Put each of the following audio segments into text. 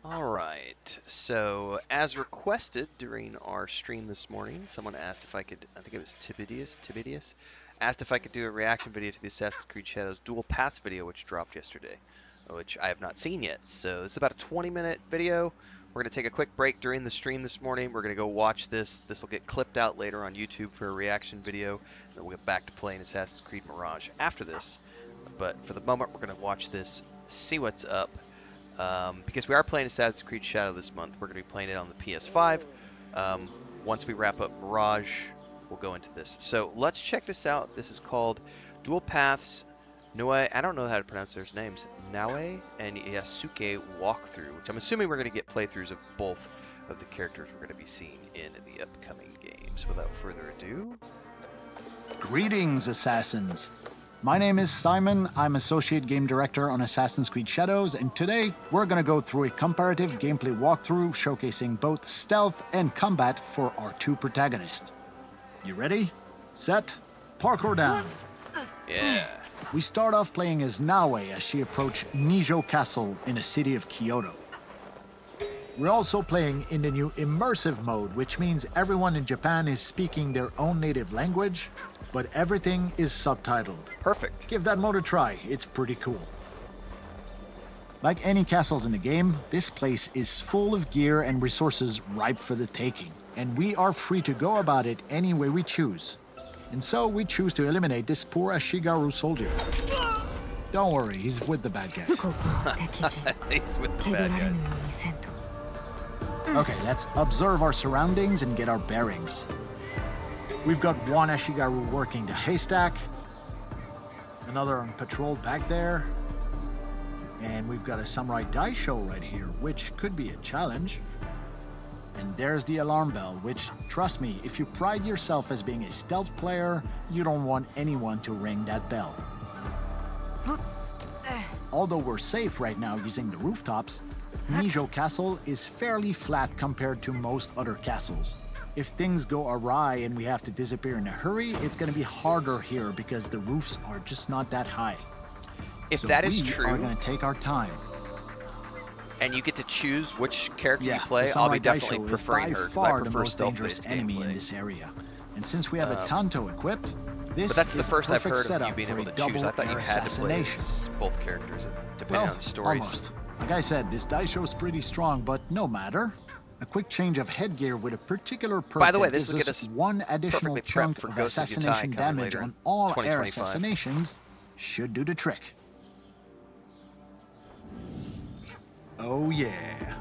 Alright, so as requested during our stream this morning, someone asked if I could, I think it was Tibidius, asked if I could do a reaction video to the Assassin's Creed Shadows Dual Paths video, which dropped yesterday, which I have not seen yet. So it's about a 20-minute video. We're going to take a quick break during the stream this morning. We're going to go watch this. This will get clipped out later on YouTube for a reaction video, and then we'll get back to playing Assassin's Creed Mirage after this. But for the moment, we're going to watch this, see what's up. Because we are playing Assassin's Creed Shadow this month, we're going to be playing it on the PS5. Once we wrap up Mirage, we'll go into this. So let's check this out. This is called Dual Paths Naoe. I don't know how to pronounce their names. Naoe and Yasuke walkthrough, which I'm assuming we're going to get playthroughs of both of the characters we're going to be seeing in the upcoming games. Without further ado, Greetings, Assassins. My name is Simon. I'm Associate Game Director on Assassin's Creed Shadows, and today we're going to go through a comparative gameplay walkthrough showcasing both stealth and combat for our two protagonists. You ready? Set? Parkour down. yeah. We start off playing as Naoe as she approaches Nijo Castle in the city of Kyoto. We're also playing in the new immersive mode, which means everyone in Japan is speaking their own native language, but everything is subtitled. Perfect. Give that mode a try, it's pretty cool. Like any castles in the game, this place is full of gear and resources ripe for the taking, and we are free to go about it any way we choose. And so we choose to eliminate this poor Ashigaru soldier. Don't worry, he's with the bad guys. He's with the bad guys. Okay, let's observe our surroundings and get our bearings. We've got one Ashigaru working the haystack, another on patrol back there, and we've got a samurai daisho right here, which could be a challenge. And there's the alarm bell, which, trust me, if you pride yourself as being a stealth player, you don't want anyone to ring that bell. Although we're safe right now using the rooftops, Nijo Castle is fairly flat compared to most other castles. If things go awry and we have to disappear in a hurry, it's going to be harder here because the roofs are just not that high. If so that is we true, are going to take our time. and you get to choose which character Yeah, you play, the I'll be Samurai definitely Daisho preferring is by her because far I the prefer most dangerous stealth-based enemy in gameplay. this area. And since we have a Tanto equipped, this But that's the is first a I've perfect heard of you setup being for able a to choose. I thought you double had to play assassination. as both characters, depending on stories. Almost. Like I said, this Daisho's pretty strong, but no matter. A quick change of headgear with a particular perk By the way, that this gives will get us us one additional perfectly prepped chunk for of Ghost of Yotei assassination coming damage later on in all air 2025. assassinations should do the trick. Oh yeah.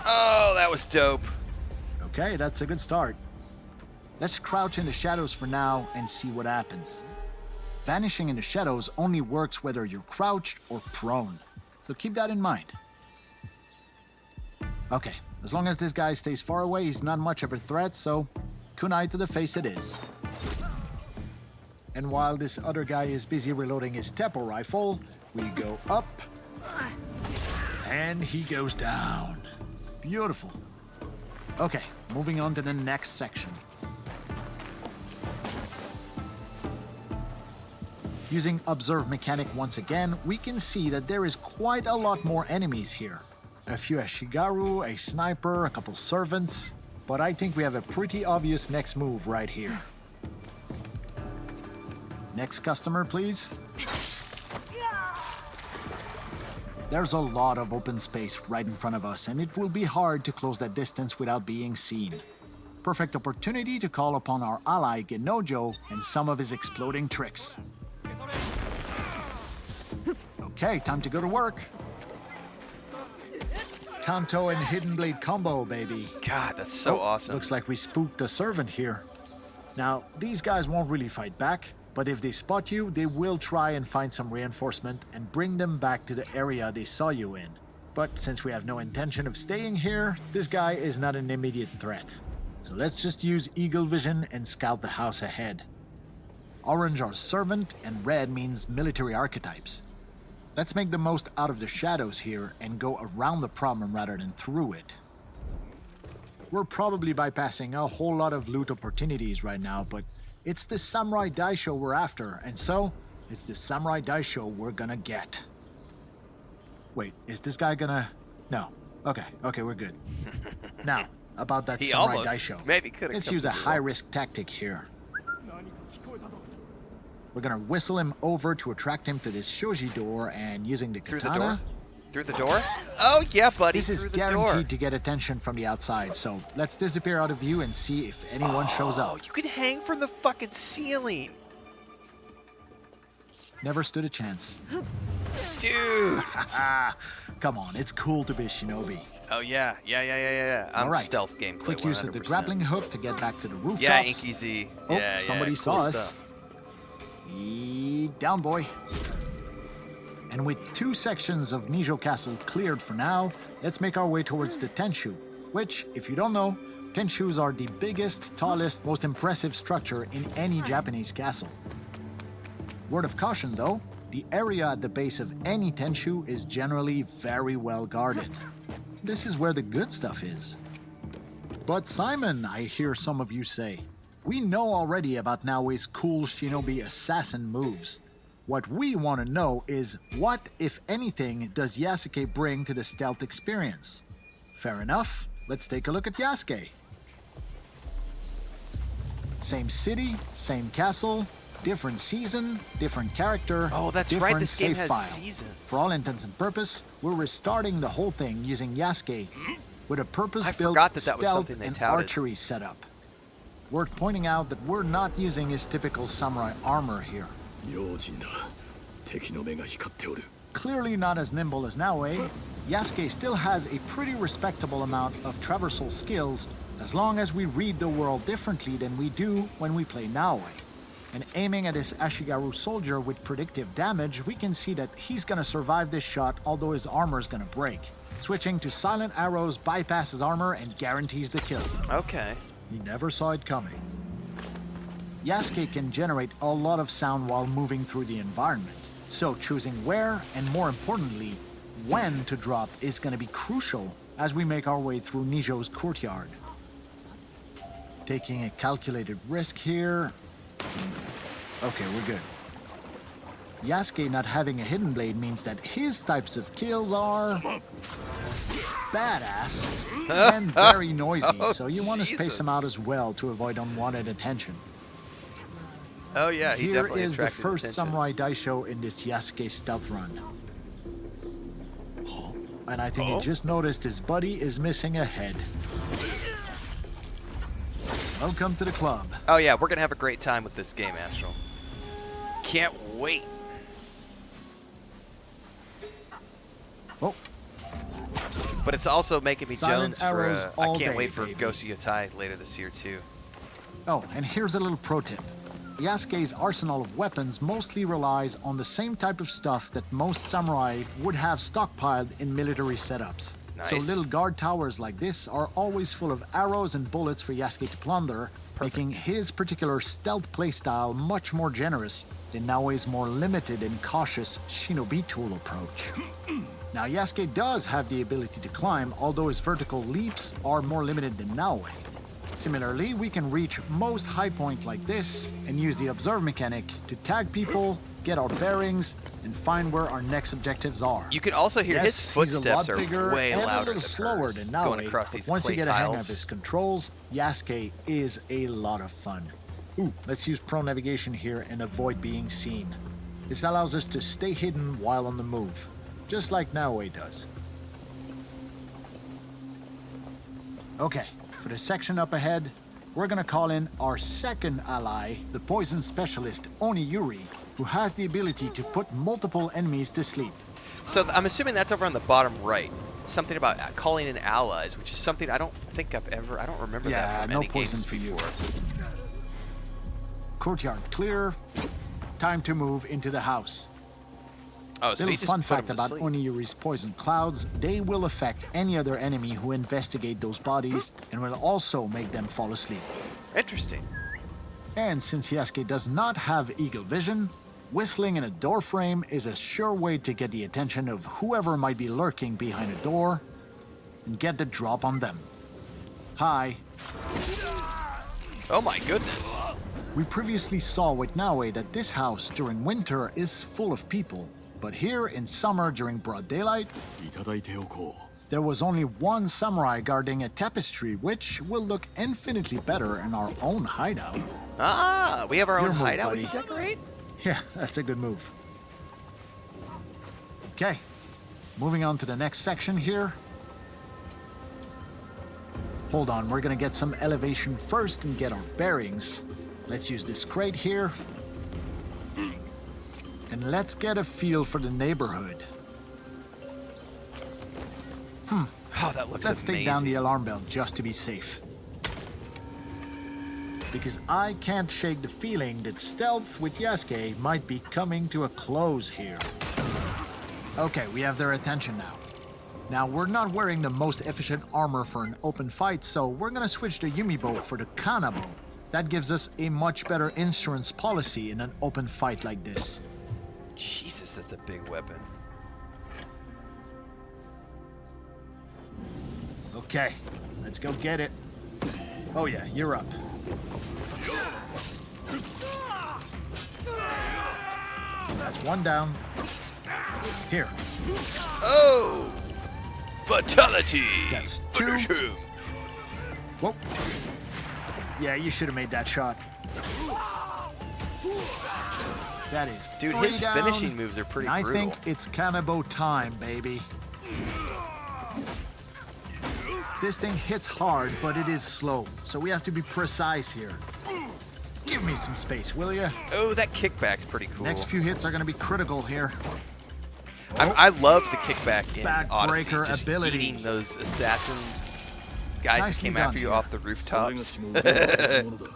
Oh, that was dope. Okay, that's a good start. Let's crouch in the shadows for now and see what happens. Vanishing in the shadows only works whether you're crouched or prone, so keep that in mind. Okay, as long as this guy stays far away, he's not much of a threat, so kunai to the face it is. And while this other guy is busy reloading his Teppo rifle, we go up, and he goes down. Beautiful. Okay, moving on to the next section. Using Observe Mechanic once again, we can see that there is quite a lot more enemies here. A few Ashigaru, a sniper, a couple servants, but I think we have a pretty obvious next move right here. Next customer, please. There's a lot of open space right in front of us, and it will be hard to close that distance without being seen. Perfect opportunity to call upon our ally Genojo and some of his exploding tricks. Okay, time to go to work. Tanto and Hidden Blade combo, baby. God, that's so awesome. Looks like we spooked a servant here. Now, these guys won't really fight back, but if they spot you, they will try and find some reinforcement and bring them back to the area they saw you in. But since we have no intention of staying here, this guy is not an immediate threat. So let's just use Eagle Vision and scout the house ahead. Orange are servant, and red means military archetypes. Let's make the most out of the shadows here and go around the problem rather than through it. We're probably bypassing a whole lot of loot opportunities right now, but it's the Samurai Daisho we're after, and so it's the Samurai Daisho we're gonna get. Wait, is this guy gonna... No. Okay, we're good. Now, about that He samurai almost daisho. maybe could have. Let's use a high-risk tactic here. We're gonna whistle him over to attract him to this shoji door, and using the Through katana... the door? Through the door? Oh, yeah, buddy, This is through the guaranteed door. to get attention from the outside, so let's disappear out of view and see if anyone shows Oh, up. you can hang from the fucking ceiling. Never stood a chance. Dude. Come on, it's cool to be a shinobi. Oh, yeah. I'm Alright. stealth gameplay. Quick use of the 100%. grappling hook to get back to the rooftops. Yeah, Inky Z. Oh, Yeah, somebody yeah, saw cool us. stuff. Down, boy. And with 2 sections of Nijo Castle cleared for now, let's make our way towards the Tenshu, which, if you don't know, Tenshus are the biggest, tallest, most impressive structure in any Japanese castle. Word of caution though, the area at the base of any Tenshu is generally very well guarded. This is where the good stuff is. But Simon, I hear some of you say, we know already about Naoe's cool shinobi assassin moves. What we want to know is what, if anything, does Yasuke bring to the stealth experience? Fair enough, let's take a look at Yasuke. Same city, same castle, different season, different character, Oh, that's different right. This game save has file. seasons. For all intents and purpose, we're restarting the whole thing using Yasuke with a purpose-built forgot that was stealth something they and touted. archery setup. Worth pointing out that we're not using his typical samurai armor here. 用心だ。敵の目が光っておる。 Clearly not as nimble as Naoe, Yasuke still has a pretty respectable amount of traversal skills as long as we read the world differently than we do when we play Naoe. And aiming at his Ashigaru soldier with predictive damage, we can see that he's gonna survive this shot, although his armor's gonna break. Switching to silent arrows bypasses armor and guarantees the kill. Okay. He never saw it coming. Yasuke can generate a lot of sound while moving through the environment. So choosing where, and more importantly, when to drop is gonna be crucial as we make our way through Nijo's courtyard. Taking a calculated risk here. Okay, we're good. Yasuke not having a hidden blade means that his types of kills are badass and very noisy, so you want to space Jesus. them out as well to avoid unwanted attention. Oh, yeah, he Here definitely is the attracted first attention. samurai daisho in this Yasuke stealth run. And I think he just noticed his buddy is missing a head. Welcome to the club. Oh, yeah, we're going to have a great time with this game, Astral. Can't wait. Oh, But it's also making me Silent Jones for arrows I all can't day, wait for baby. Ghost Yotai later this year, too. oh, and here's a little pro tip. Yasuke's arsenal of weapons mostly relies on the same type of stuff that most samurai would have stockpiled in military setups. So Nice. little guard towers like this are always full of arrows and bullets for Yasuke to plunder, making his particular stealth playstyle much more generous than Naoe's more limited and cautious shinobi tool approach. Now Yasuke does have the ability to climb, although his vertical leaps are more limited than Naoe. Similarly, we can reach most high point like this and use the observe mechanic to tag people, get our bearings, and find where our next objectives are. You can also hear Yes, his he's a footsteps lot are bigger way and a louder little than slower hers, than going Naoe, across but these once you clay get a hang of tiles. his controls, Yasuke is a lot of fun. Ooh, let's use pro navigation here and avoid being seen. This allows us to stay hidden while on the move, just like Naoe does. Okay, for the section up ahead, we're gonna call in our second ally, the poison specialist Oniyuri, who has the ability to put multiple enemies to sleep. So I'm assuming that's over on the bottom right. Something about calling in allies, which is something I don't remember that Yeah, from no any poison games for you. before. Courtyard clear. Time to move into the house. Oh, so he Little just fun put fact him to about sleep. Oniyuri's poison clouds, they will affect any other enemy who investigate those bodies and will also make them fall asleep. Interesting. And since Yasuke does not have eagle vision, whistling in a door frame is a sure way to get the attention of whoever might be lurking behind a door and get the drop on them. Hi. Oh my goodness. We previously saw with Naoe that this house during winter is full of people, but here in summer during broad daylight, いただいておこ There was only one samurai guarding a tapestry, which will look infinitely better in our own hideout. Ah, we have our Your own move, hideout we buddy. can decorate? Yeah, that's a good move. Okay, moving on to the next section here. Hold on, we're gonna get some elevation first and get our bearings. Let's use this crate here. And let's get a feel for the neighborhood. Oh, that looks Let's amazing. take down the alarm bell just to be safe. Because I can't shake the feeling that stealth with Yasuke might be coming to a close here. Okay, we have their attention now. Now, we're not wearing the most efficient armor for an open fight, so we're gonna switch the Yumi bow for the Kana bow. That gives us a much better insurance policy in an open fight like this. Jesus, that's a big weapon. Okay, let's go get it. Oh yeah, you're up. That's one down. Here, Oh! Fatality! That's Finish two. him! whoa. Yeah, you should have made that shot. That is Dude, three his down, finishing moves are pretty and I brutal. think it's Kanabo time, baby. This thing hits hard, but it is slow, so we have to be precise here. Give me some space, will ya? Oh, that kickback's pretty cool. Next few hits are gonna be critical here. I love the kickback in Odyssey. Backbreaker Just ability. eating those assassin guys that Nicely came done after you here. off the それが rooftops. しもべのものだ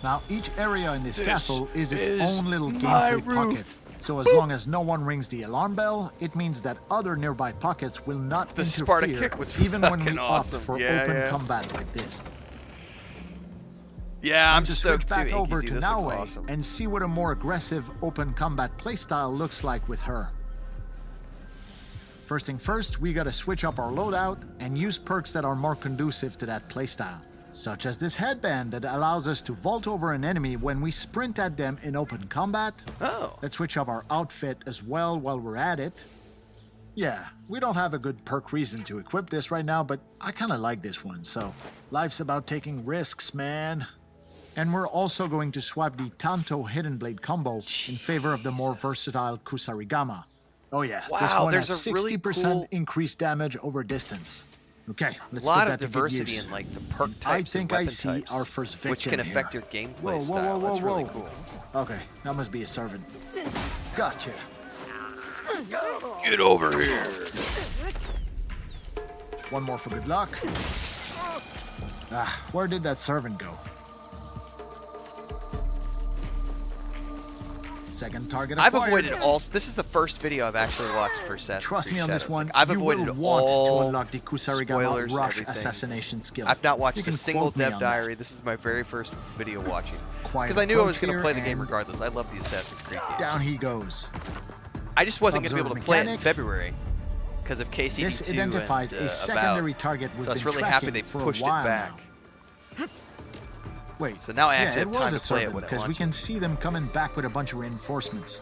Now, each area in this This castle is its is own little my gameplay roof. pocket. So as long as no one rings the alarm bell, it means that other nearby pockets will not The interfere, Sparta kick was even when we fucking awesome. opt for Yeah, open yeah. combat like this. Yeah, I'm to stoked switch too, back over Inky. to This looks Naoe awesome. and see what a more aggressive open combat playstyle looks like with her. First thing first, we gotta switch up our loadout and use perks that are more conducive to that playstyle, such as this headband that allows us to vault over an enemy when we sprint at them in open combat. Oh, Let's switch up our outfit as well while we're at it. Yeah, we don't have a good perk reason to equip this right now, but I kinda like this one, so life's about taking risks, man. And we're also going to swap the Tanto Hidden Blade combo in favor of the more versatile Kusarigama. Oh yeah, this Wow, one there's has a really 60% cool- increased damage over distance. Okay, a let's lot put of that to good diversity use. in like the perk types I and think weapon I see types, our first victim which can affect here. your gameplay Whoa, whoa, style. whoa, That's whoa, really whoa. cool. Okay, that must be a servant. Gotcha. Get over here! One more for good luck. Ah, where did that servant go? Second target I've acquired. avoided all. This is the first video I've actually watched for Assassin's Trust Creed me on this Shadows. one, Like, I've you avoided will want all to unlock the Kusarigama spoilers and rush everything. assassination skill. I've not You watched can a single quote me dev on diary. This is my very first video watching. Quiet Because I knew I was approach going to play the here, game and regardless. I love the Assassin's Creed games. Down he goes. I just wasn't going to be able to Observe play it in mechanic. February because of KCD2 This identifies and a secondary About. target we've So I was been really happy tracking they for pushed a while it back. now. Wait, So now I yeah, actually it have time was to a play it servant when it because we launches. can see them coming back with a bunch of reinforcements.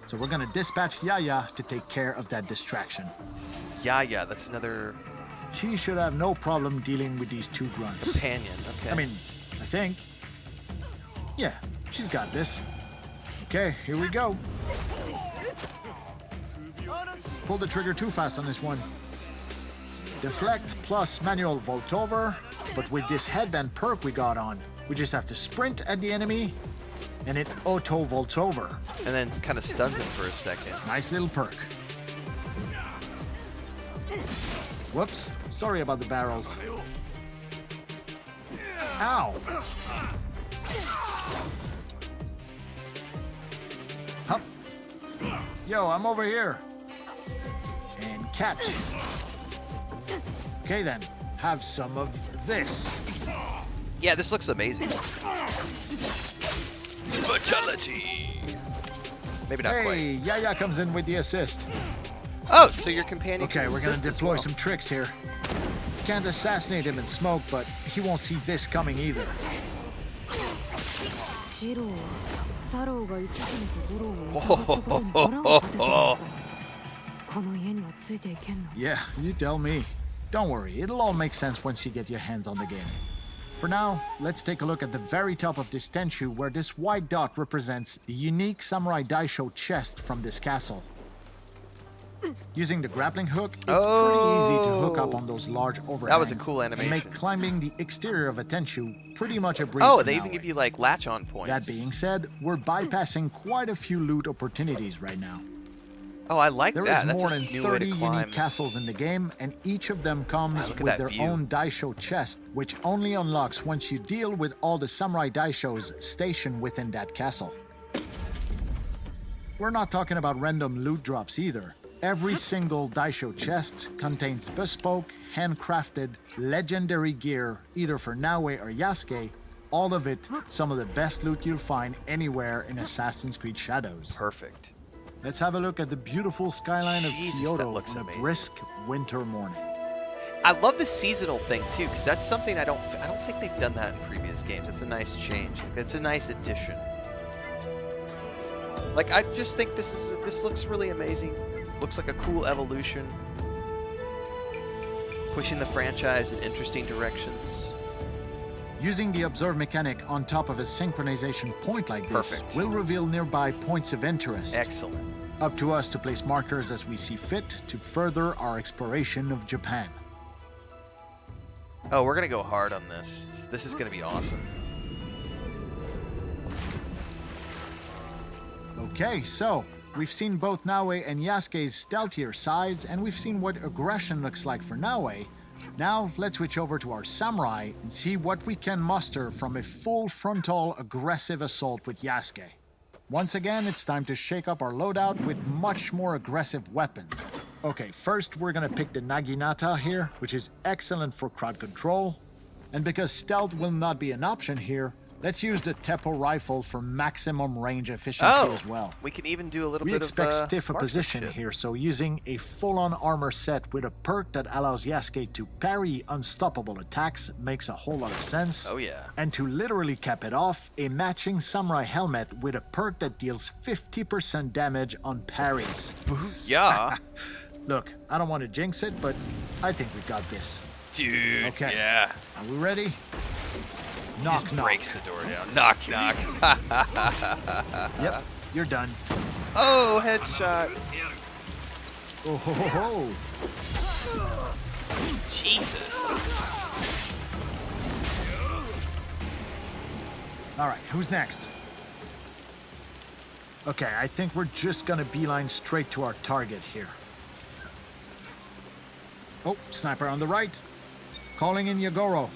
So we're gonna dispatch Yaya to take care of that distraction. Yeah, that's another She should have no problem dealing with these two grunts. companion. Okay. I mean, I think. Yeah, she's got this. Okay, here we go. Pull the trigger too fast on this one. Deflect plus manual vault over, but with this headband perk we got on, we just have to sprint at the enemy, and it auto vaults over. and then kind of stuns him for a second. Nice little perk. Whoops, sorry about the barrels. Ow! Hup. Yo, I'm over here. And catch. Okay then, have some of this. Yeah, this looks amazing. Fatality. Maybe not Hey, quite. Yaya comes in with the assist. Oh, so your companion. Okay, can we're gonna assist as deploy well. some tricks here. Can't assassinate him in smoke, but he won't see this coming either. シロは太郎が一途にとドローを疑ったことに腹を立ててるのかこの家にはついていけんの Yeah, you tell me. Don't worry, it'll all make sense once you get your hands on the game. For now, let's take a look at the very top of this tenchu where this white dot represents the unique Samurai Daisho chest from this castle. Using the grappling hook, it's pretty easy to hook up on those large overhangs. That was a cool and animation. make climbing the exterior of a tenchu pretty much a breeze. Oh, for they Naoe. even give you like latch-on points. That being said, we're bypassing quite a few loot opportunities right now. Oh, I like There that. is That's more a than new way 30 to climb. unique castles in the game, and each of them comes Look at with that their view. own Daisho chest, which only unlocks once you deal with all the Samurai Daishos stationed within that castle. We're not talking about random loot drops either. Every single Daisho chest contains bespoke, handcrafted, legendary gear, either for Naoe or Yasuke. All of it, some of the best loot you'll find anywhere in Assassin's Creed Shadows. Perfect. Let's have a look at the beautiful skyline of Jesus, Kyoto that looks on a amazing. brisk winter morning. I love the seasonal thing too, because that's something I don't think they've done that in previous games. It's a nice change. It's a nice addition. Like I just think this looks really amazing. Looks like a cool evolution. Pushing the franchise in interesting directions. Using the observe mechanic on top of a synchronization point like this Perfect. will reveal nearby points of interest. Excellent. Up to us to place markers as we see fit to further our exploration of Japan. Oh, we're gonna go hard on this. This is gonna be awesome. Okay, so we've seen both Naoe and Yasuke's stealthier sides, and we've seen what aggression looks like for Naoe. Now, let's switch over to our samurai and see what we can muster from a full frontal aggressive assault with Yasuke. Once again, it's time to shake up our loadout with much more aggressive weapons. Okay, first we're gonna pick the Naginata here, which is excellent for crowd control. And because stealth will not be an option here, let's use the Teppo rifle for maximum range efficiency as well. We can even do a little We bit expect of stiff opposition marksmanship. here, so using a full-on armor set with a perk that allows Yasuke to parry unstoppable attacks makes a whole lot of sense. Oh yeah. And to literally cap it off, a matching samurai helmet with a perk that deals 50% damage on parries. Yeah. Look, I don't want to jinx it, but I think we got this. Dude. Okay. Yeah. Are we ready? He Knock, just knock. breaks the door down. Knock, knock. Yep, you're done. Oh, headshot. Oh ho ho ho. Jesus. All right, who's next? Okay, I think we're just gonna beeline straight to our target here. Oh, sniper on the right. Calling in Yagoro.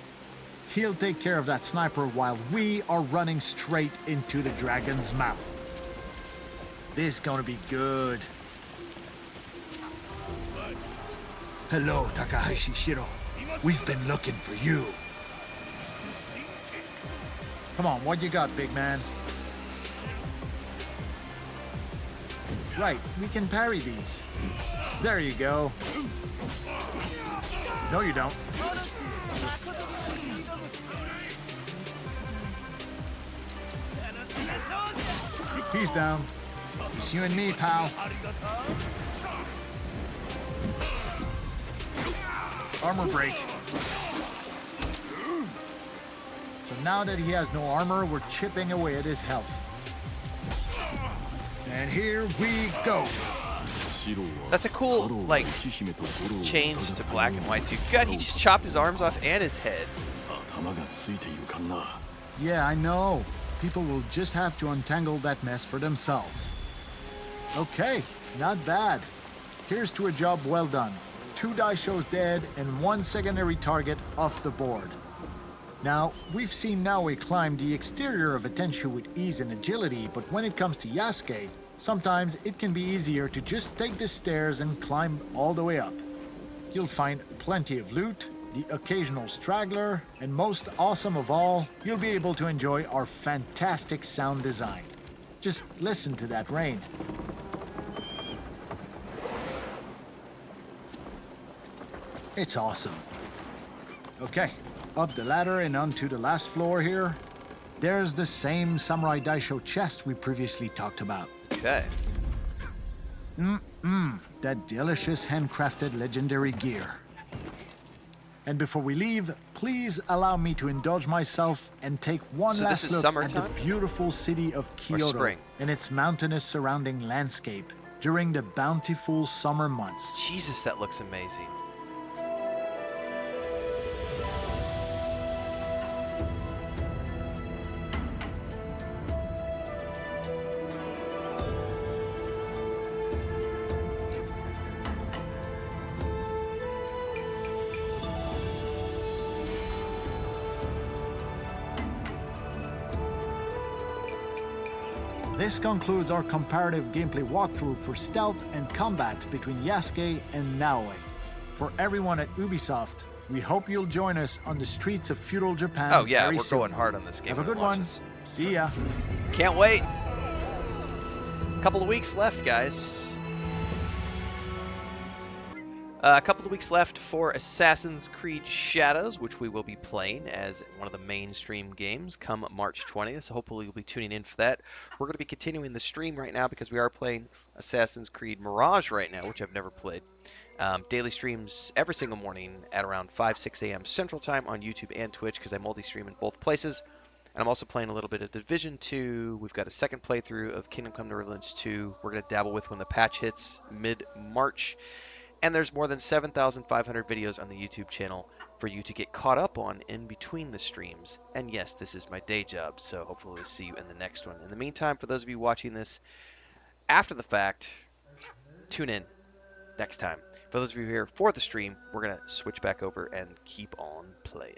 He'll take care of that sniper while we are running straight into the dragon's mouth. This is gonna be good. Hello, Takahashi Shiro. We've been looking for you. Come on, what you got, big man? Right, we can parry these. There you go. No, you don't. He's down. It's you and me, pal. Armor break. So now that he has no armor, we're chipping away at his health. And here we go. That's a cool, like, change to black and white too. God, he just chopped his arms off and his head. Yeah, I know. People will just have to untangle that mess for themselves. Okay, not bad. Here's to a job well done. 2 Daishos dead and 1 secondary target off the board. Now, we've seen Naoe climb the exterior of a Tenshu with ease and agility, but when it comes to Yasuke, sometimes it can be easier to just take the stairs and climb all the way up. You'll find plenty of loot, the occasional straggler, and most awesome of all, you'll be able to enjoy our fantastic sound design. Just listen to that rain. It's awesome. Okay, up the ladder and onto the last floor here. There's the same Samurai Daisho chest we previously talked about. Okay. That delicious handcrafted legendary gear. And before we leave, please allow me to indulge myself and take one So this last is look at the summertime beautiful city of or Kyoto spring? and its mountainous surrounding landscape during the bountiful summer months. Jesus, that looks amazing. This concludes our comparative gameplay walkthrough for stealth and combat between Yasuke and Naoe. For everyone at Ubisoft, we hope you'll join us on the streets of feudal Japan Oh yeah, very we're soon. going hard on this game. Have a when it good one. launches. See ya. Can't wait. Couple of weeks left, guys. A couple of weeks left for Assassin's Creed Shadows, which we will be playing as one of the mainstream games come March 20th. So hopefully you'll be tuning in for that. We're going to be continuing the stream right now because we are playing Assassin's Creed Mirage right now, which I've never played. Daily streams every single morning at around 5, 6 a.m. Central Time on YouTube and Twitch because I multi-stream in both places. And I'm also playing a little bit of Division 2. We've got a second playthrough of Kingdom Come Deliverance 2. We're going to dabble with when the patch hits mid-March. And there's more than 7,500 videos on the YouTube channel for you to get caught up on in between the streams. And yes, this is my day job, so hopefully we'll see you in the next one. In the meantime, for those of you watching this after the fact, tune in next time. For those of you here for the stream, we're going to switch back over and keep on playing.